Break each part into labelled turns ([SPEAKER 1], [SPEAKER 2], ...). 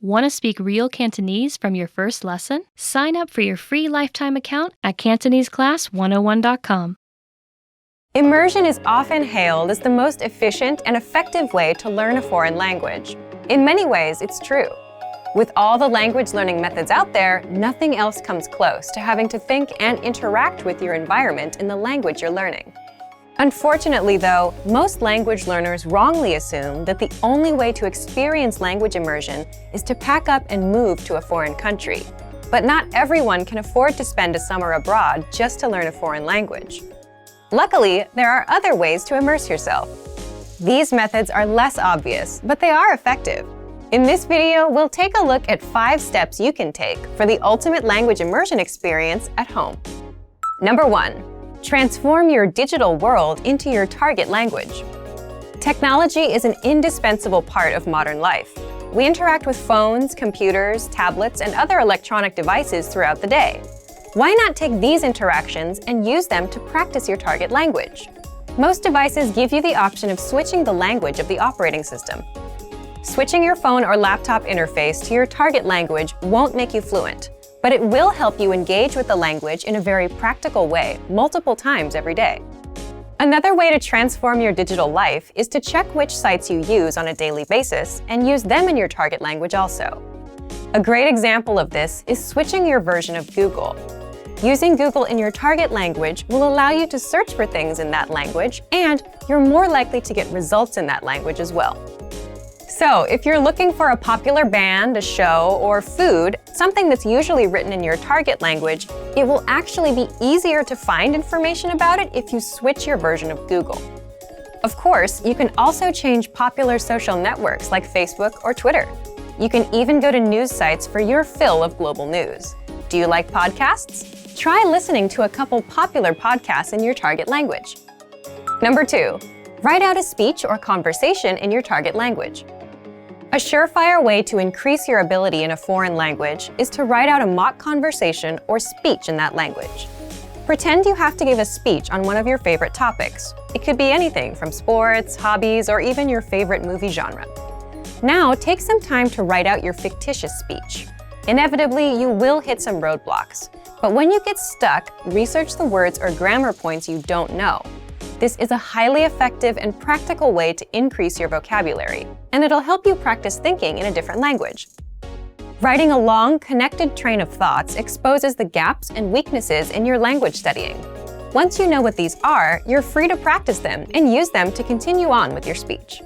[SPEAKER 1] Want to speak real Cantonese from your first lesson? Sign up for your free lifetime account at CantoneseClass101.com.
[SPEAKER 2] Immersion is often hailed as the most efficient and effective way to learn a foreign language. In many ways, it's true. With all the language learning methods out there, nothing else comes close to having to think and interact with your environment in the language you're learning. Unfortunately, though, most language learners wrongly assume that the only way to experience language immersion is to pack up and move to a foreign country. But not everyone can afford to spend a summer abroad just to learn a foreign language. Luckily, there are other ways to immerse yourself. These methods are less obvious, but they are effective. In this video, we'll take a look at 5 steps you can take for the ultimate language immersion experience at home. Number 1. Transform your digital world into your target language. Technology is an indispensable part of modern life. We interact with phones, computers, tablets, and other electronic devices throughout the day. Why not take these interactions and use them to practice your target language? Most devices give you the option of switching the language of the operating system. Switching your phone or laptop interface to your target language won't make you fluent, but it will help you engage with the language in a very practical way multiple times every day. Another way to transform your digital life is to check which sites you use on a daily basis and use them in your target language also. A great example of this is switching your version of Google. Using Google in your target language will allow you to search for things in that language, and you're more likely to get results in that language as well. So, if you're looking for a popular band, a show, or food, something that's usually written in your target language, it will actually be easier to find information about it if you switch your version of Google. Of course, you can also change popular social networks like Facebook or Twitter. You can even go to news sites for your fill of global news. Do you like podcasts? Try listening to a couple popular podcasts in your target language. Number 2. Write out a speech or conversation in your target language. A surefire way to increase your ability in a foreign language is to write out a mock conversation or speech in that language. Pretend you have to give a speech on one of your favorite topics. It could be anything from sports, hobbies, or even your favorite movie genre. Now, take some time to write out your fictitious speech. Inevitably, you will hit some roadblocks. But when you get stuck, research the words or grammar points you don't know. This is a highly effective and practical way to increase your vocabulary, and it'll help you practice thinking in a different language. Writing a long, connected train of thoughts exposes the gaps and weaknesses in your language studying. Once you know what these are, you're free to practice them and use them to continue on with your speech.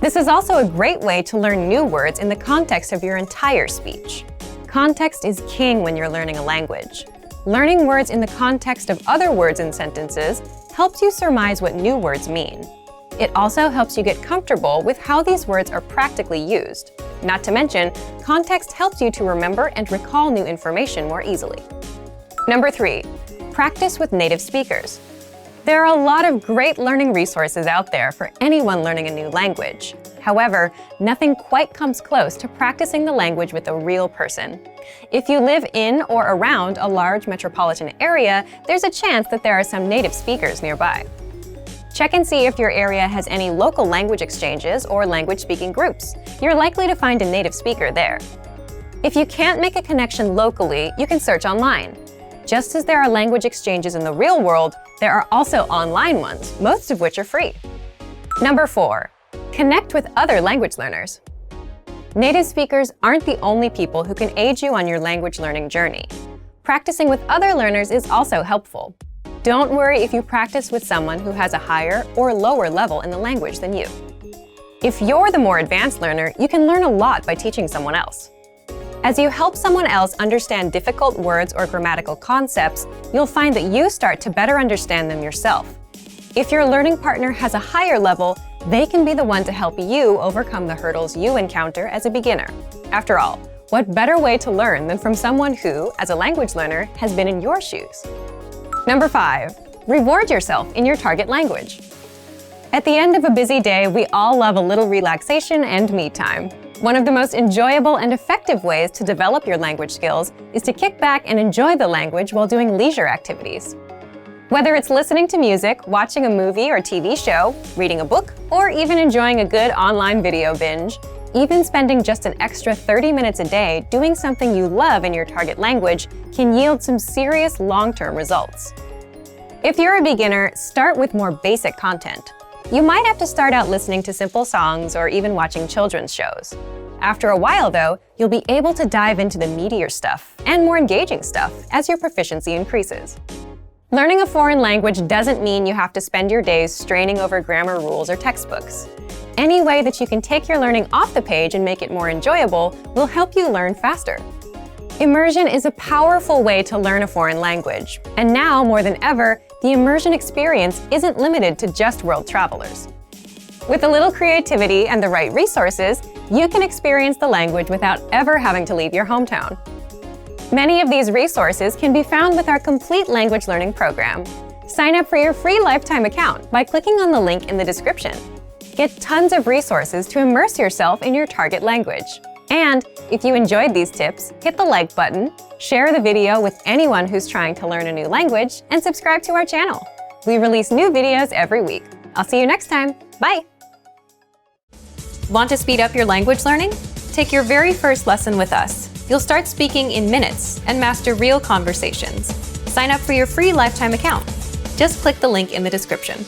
[SPEAKER 2] This is also a great way to learn new words in the context of your entire speech. Context is king when you're learning a language. Learning words in the context of other words and sentences helps you surmise what new words mean. It also helps you get comfortable with how these words are practically used. Not to mention, context helps you to remember and recall new information more easily. Number 3. Practice with native speakers. There are a lot of great learning resources out there for anyone learning a new language. However, nothing quite comes close to practicing the language with a real person. If you live in or around a large metropolitan area, there's a chance that there are some native speakers nearby. Check and see if your area has any local language exchanges or language-speaking groups. You're likely to find a native speaker there. If you can't make a connection locally, you can search online. Just as there are language exchanges in the real world, there are also online ones, most of which are free. Number 4. Connect with other language learners. Native speakers aren't the only people who can aid you on your language learning journey. Practicing with other learners is also helpful. Don't worry if you practice with someone who has a higher or lower level in the language than you. If you're the more advanced learner, you can learn a lot by teaching someone else. As you help someone else understand difficult words or grammatical concepts, you'll find that you start to better understand them yourself. If your learning partner has a higher level, they can be the one to help you overcome the hurdles you encounter as a beginner. After all, what better way to learn than from someone who, as a language learner, has been in your shoes? Number 5. Reward yourself in your target language. At the end of a busy day, we all love a little relaxation and me time. One of the most enjoyable and effective ways to develop your language skills is to kick back and enjoy the language while doing leisure activities. Whether it's listening to music, watching a movie or TV show, reading a book, or even enjoying a good online video binge, Even spending just an extra 30 minutes a day doing something you love in your target language can yield some serious long-term results. If you're a beginner, start with more basic content. You might have to start out listening to simple songs or even watching children's shows. After a while, though, you'll be able to dive into the meatier stuff and more engaging stuff as your proficiency increases. Learning a foreign language doesn't mean you have to spend your days straining over grammar rules or textbooks. Any way that you can take your learning off the page and make it more enjoyable will help you learn faster. Immersion is a powerful way to learn a foreign language, and now more than ever, the immersion experience isn't limited to just world travelers. With a little creativity and the right resources, you can experience the language without ever having to leave your hometown. Many of these resources can be found with our complete language learning program. Sign up for your free lifetime account by clicking on the link in the description. Get tons of resources to immerse yourself in your target language. And if you enjoyed these tips, hit the like button, share the video with anyone who's trying to learn a new language, and subscribe to our channel. We release new videos every week. I'll see you next time. Bye! Want to speed up your language learning? Take your very first lesson with us. You'll start speaking in minutes and master real conversations. Sign up for your free lifetime account. Just click the link in the description.